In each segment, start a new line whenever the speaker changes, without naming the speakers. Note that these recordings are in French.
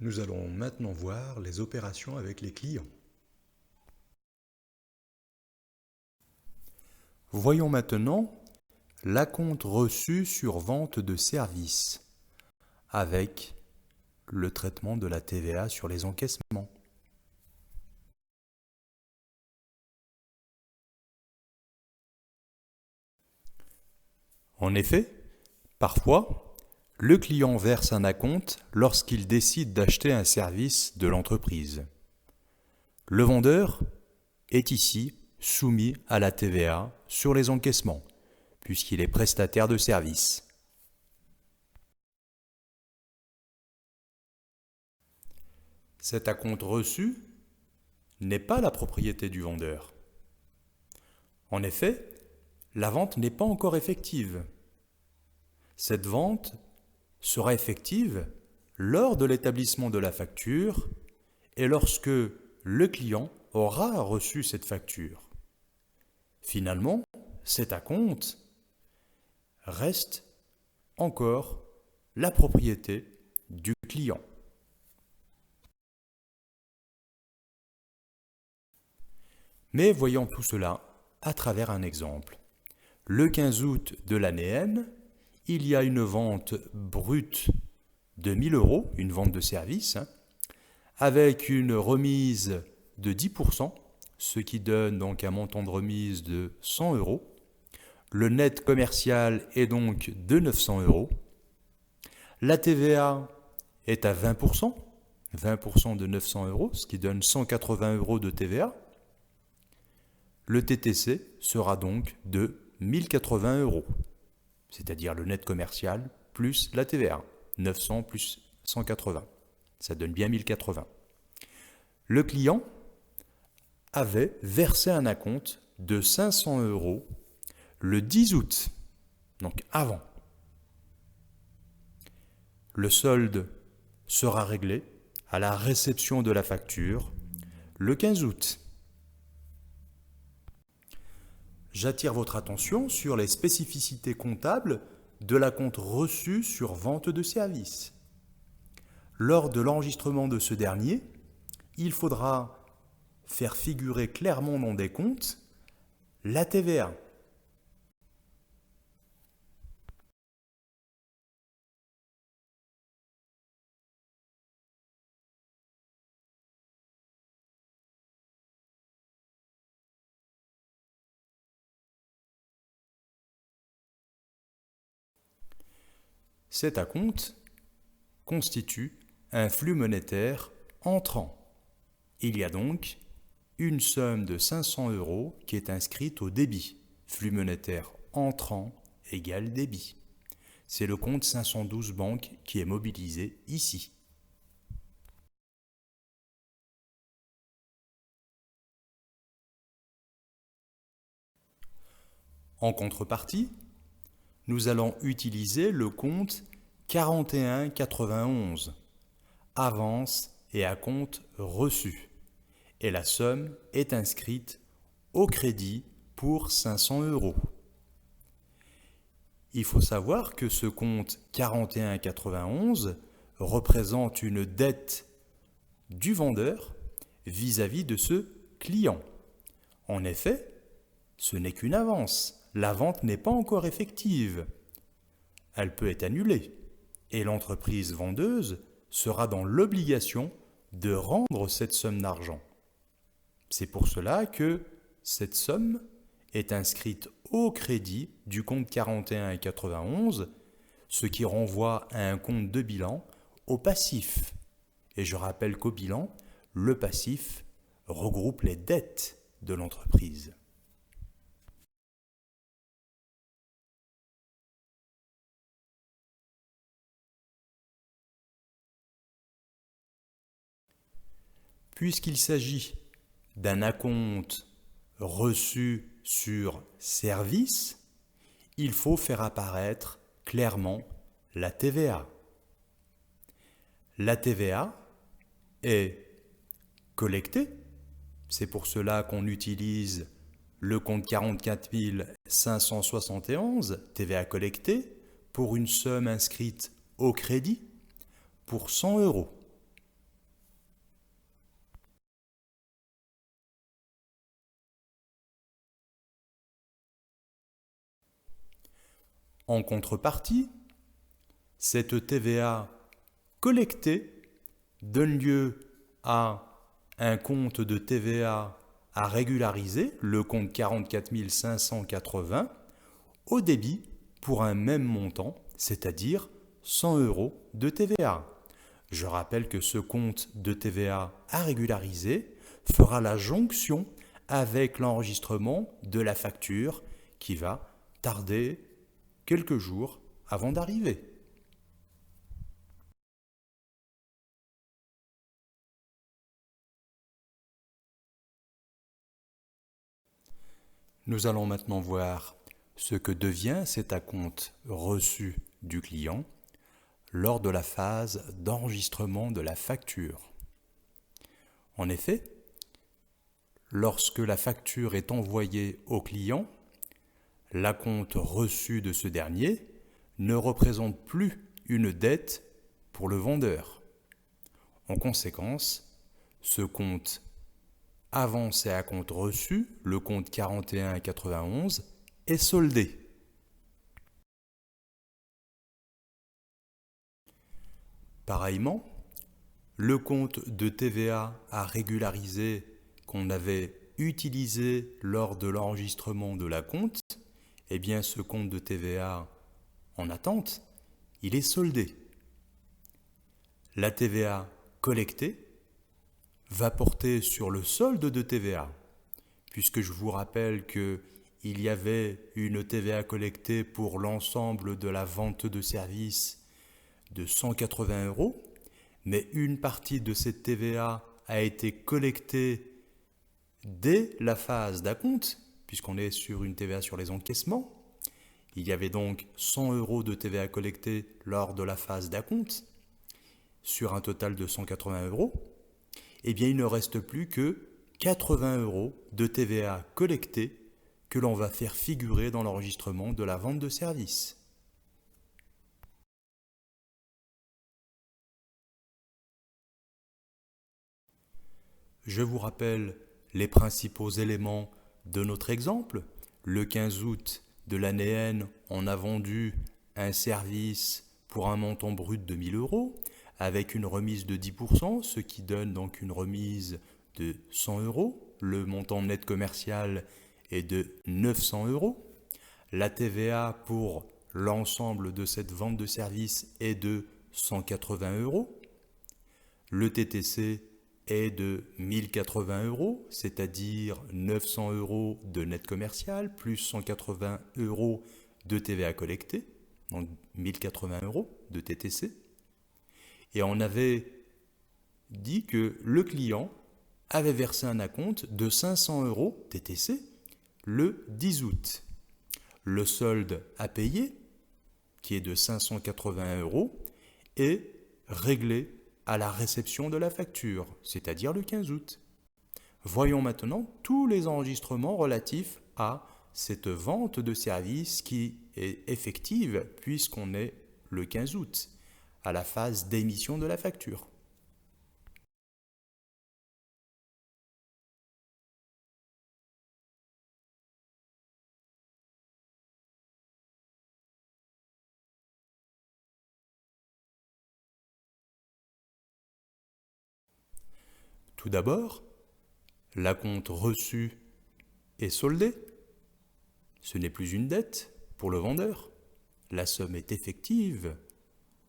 Nous allons maintenant voir les opérations avec les clients. Voyons maintenant l'acompte reçu sur vente de services avec le traitement de la TVA sur les encaissements. En effet, parfois, le client verse un acompte lorsqu'il décide d'acheter un service de l'entreprise. Le vendeur est ici soumis à la TVA sur les encaissements, puisqu'il est prestataire de service. Cet acompte reçu n'est pas la propriété du vendeur. En effet, la vente n'est pas encore effective. Cette vente sera effective lors de l'établissement de la facture et lorsque le client aura reçu cette facture. Finalement, cet acompte reste encore la propriété du client. Mais voyons tout cela à travers un exemple. Le 15 août de l'année N, il y a une vente brute de 1 000 €, une vente de service, avec une remise de 10%, ce qui donne donc un montant de remise de 100 €. Le net commercial est donc de 900 €. La TVA est à 20%, 20% de 900 €, ce qui donne 180 € de TVA. Le TTC sera donc de 1 080 €, c'est-à-dire le net commercial plus la TVA, 900 plus 180, ça donne bien 1080. Le client avait versé un acompte de 500 € le 10 août, donc avant. Le solde sera réglé à la réception de la facture le 15 août. J'attire votre attention sur les spécificités comptables de l'acompte reçu sur vente de service. Lors de l'enregistrement de ce dernier, il faudra faire figurer clairement dans des comptes la TVA. Cet acompte constitue un flux monétaire entrant. Il y a donc une somme de 500 € qui est inscrite au débit. Flux monétaire entrant égale débit. C'est le compte 512 banque qui est mobilisé ici. En contrepartie, nous allons utiliser le compte 4191, avance et acompte reçu. Et la somme est inscrite au crédit pour 500 €. Il faut savoir que ce compte 4191 représente une dette du vendeur vis-à-vis de ce client. En effet, ce n'est qu'une avance. La vente n'est pas encore effective. Elle peut être annulée et l'entreprise vendeuse sera dans l'obligation de rendre cette somme d'argent. C'est pour cela que cette somme est inscrite au crédit du compte 4191, ce qui renvoie à un compte de bilan au passif. Et je rappelle qu'au bilan, le passif regroupe les dettes de l'entreprise. Puisqu'il s'agit d'un acompte reçu sur service, il faut faire apparaître clairement la TVA. La TVA est collectée, c'est pour cela qu'on utilise le compte 44 571, TVA collectée, pour une somme inscrite au crédit pour 100 €. En contrepartie, cette TVA collectée donne lieu à un compte de TVA à régulariser, le compte 44 580, au débit pour un même montant, c'est-à-dire 100 € de TVA. Je rappelle que ce compte de TVA à régulariser fera la jonction avec l'enregistrement de la facture qui va tarder quelques jours avant d'arriver. Nous allons maintenant voir ce que devient cet acompte reçu du client lors de la phase d'enregistrement de la facture. En effet, lorsque la facture est envoyée au client, l'acompte reçu de ce dernier ne représente plus une dette pour le vendeur. En conséquence, ce compte avancé à compte reçu, le compte 4191, est soldé. Pareillement, le compte de TVA à régulariser qu'on avait utilisé lors de l'enregistrement de l'acompte, eh bien ce compte de TVA en attente, il est soldé. La TVA collectée va porter sur le solde de TVA, puisque je vous rappelle qu'il y avait une TVA collectée pour l'ensemble de la vente de services de 180 €, mais une partie de cette TVA a été collectée dès la phase d'acompte, puisqu'on est sur une TVA sur les encaissements. Il y avait donc 100 € de TVA collectée lors de la phase d'acompte, sur un total de 180 €. Eh bien, il ne reste plus que 80 € de TVA collectée que l'on va faire figurer dans l'enregistrement de la vente de services. Je vous rappelle les principaux éléments de notre exemple. Le 15 août de l'année N, on a vendu un service pour un montant brut de 1000 € avec une remise de 10%, ce qui donne donc une remise de 100 €. Le montant net commercial est de 900 €. La TVA pour l'ensemble de cette vente de service est de 180 €. Le TTC est de 1080 €, c'est-à-dire 900 € de net commercial plus 180 € de TVA collectée, donc 1080 € de TTC. Et on avait dit que le client avait versé un acompte de 500 € TTC le 10 août. Le solde à payer, qui est de 580 €, est réglé à la réception de la facture, c'est-à-dire le 15 août. Voyons maintenant tous les enregistrements relatifs à cette vente de service qui est effective puisqu'on est le 15 août, à la phase d'émission de la facture. Tout d'abord, l'acompte reçu est soldé. Ce n'est plus une dette pour le vendeur. La somme est effective.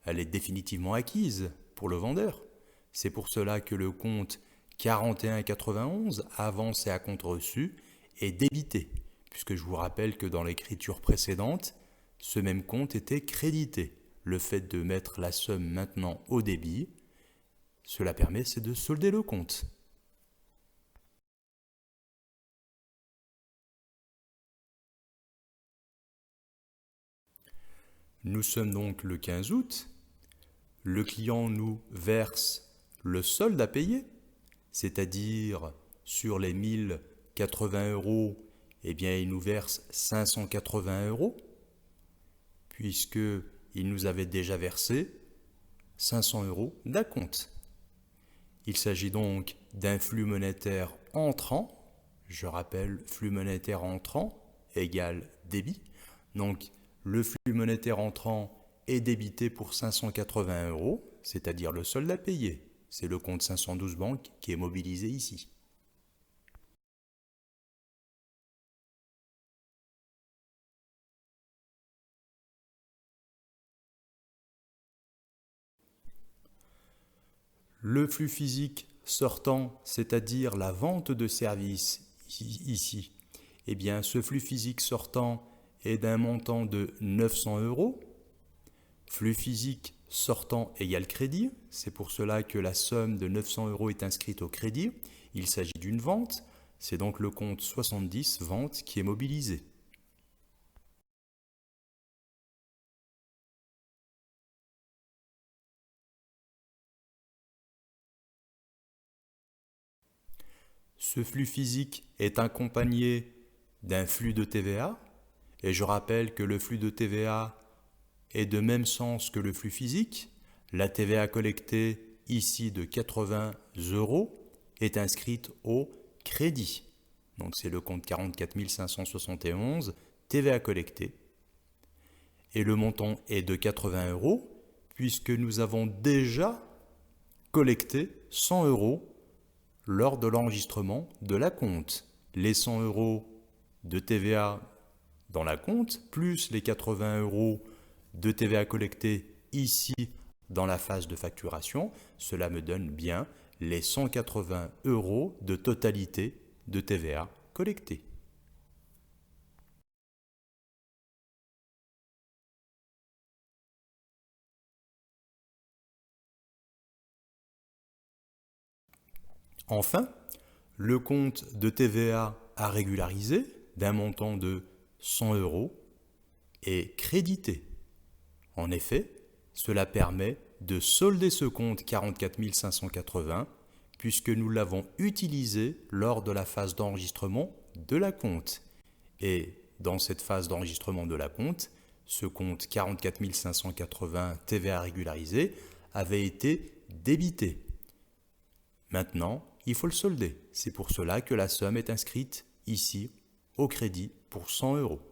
Elle est définitivement acquise pour le vendeur. C'est pour cela que le compte 4191, avancé à compte reçu, est débité, puisque je vous rappelle que dans l'écriture précédente, ce même compte était crédité. Le fait de mettre la somme maintenant au débit, cela permet c'est de solder le compte. Nous sommes donc le 15 août. Le client nous verse le solde à payer, c'est-à-dire sur les 1080 €, eh bien il nous verse 580 €, puisqu'il nous avait déjà versé 500 € d'acompte. Il s'agit donc d'un flux monétaire entrant. Je rappelle, flux monétaire entrant égale débit. Donc Le flux monétaire entrant est débité pour 580 euros, c'est-à-dire le solde à payer. C'est le compte 512 banque qui est mobilisé ici. Le flux physique sortant, c'est-à-dire la vente de services ici, eh bien ce flux physique sortant est d'un montant de 900 euros. Flux physique sortant égale crédit, c'est pour cela que la somme de 900 euros est inscrite au crédit. Il s'agit d'une vente, c'est donc le compte 70 vente qui est mobilisé. Ce flux physique est accompagné d'un flux de TVA, et je rappelle que le flux de TVA est de même sens que le flux physique. La TVA collectée ici de 80 euros est inscrite au crédit. Donc c'est le compte 44 571, TVA collectée. Et le montant est de 80 euros puisque nous avons déjà collecté 100 euros lors de l'enregistrement de la compte. Les 100 euros de TVA dans la compte, plus les 80 euros de TVA collectés ici dans la phase de facturation, cela me donne bien les 180 euros de totalité de TVA collectée. Enfin, le compte de TVA à régulariser d'un montant de 100 euros est crédité. En effet, cela permet de solder ce compte 44 580 puisque nous l'avons utilisé lors de la phase d'enregistrement de la compte. Et dans cette phase d'enregistrement de la compte, ce compte 44 580 TVA régularisé avait été débité. Maintenant, il faut le solder. C'est pour cela que la somme est inscrite ici au crédit pour 100 euros.